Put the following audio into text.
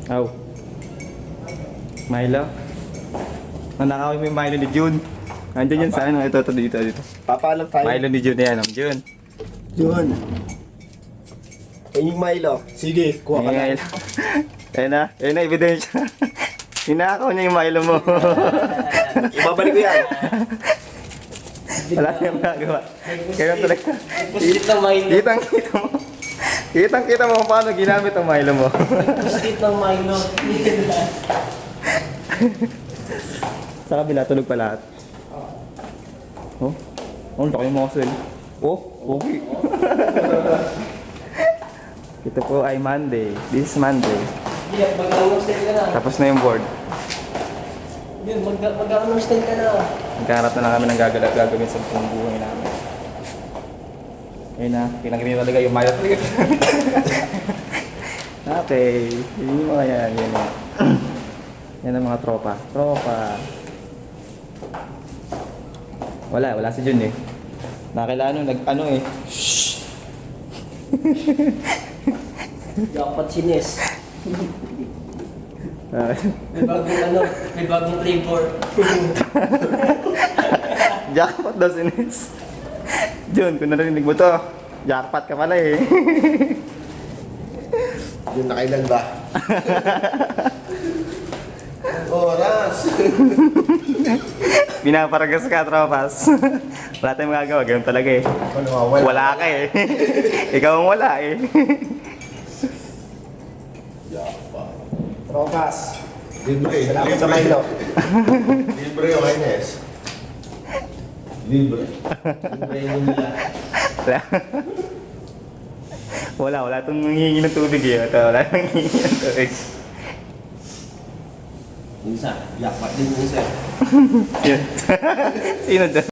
Aw. Milo? Nanakawin mo yung Milo ni June. Andyan yun sa ano, ito, dito. Papaalam tayo. Milo ni June yan, June. Yun. Yan yung Milo. Sige, kuha ka na. Ayun na, ebidensya. Hinakaw niya yung Milo mo. Ibabalik ko yan. Wala niyang magagawa. Kaya talaga. Pusit ng Milo. Kitang-kita mo. Kitang-kita mo kung paano ginamit ang Milo mo. Pusit ng Milo. Sa kabila, tulog pa lahat. Oh? Oh, laki yung muscle. Oh, okay. Ito po ay Monday. This is Monday. Yeah, mag-understand ka na. Tapos na yung board. Yun, mag-understand ka na. Nagkaharap na lang kami ng gagawin sa buong buhay namin. Ayun na, pinagawin na talaga yung Milo talaga. Okay, yun yung mga yan. Yan ang mga tropa. Wala si Jun eh. Nakakilano, nag-ano eh. Shhh! Dapat sines. May bagong flavor. Jackpot daw si Nis. Jun, kung narinig mo to, jackpot ka pala eh. Yun na kailan ba? Oras. Pinaparagas ka, tropas. Wala tayong magagawa, ganun talaga eh. Wala ka eh. Ikaw ang wala eh. Tropas. Libre. Salamat sa Milo. Libre yung Ines. Libre. Libre yung nila. Wala itong nangihingi ng tubig eh. Wala nang hihingi ng tubig. Minsan, yakpat din minsan. Sino dyan?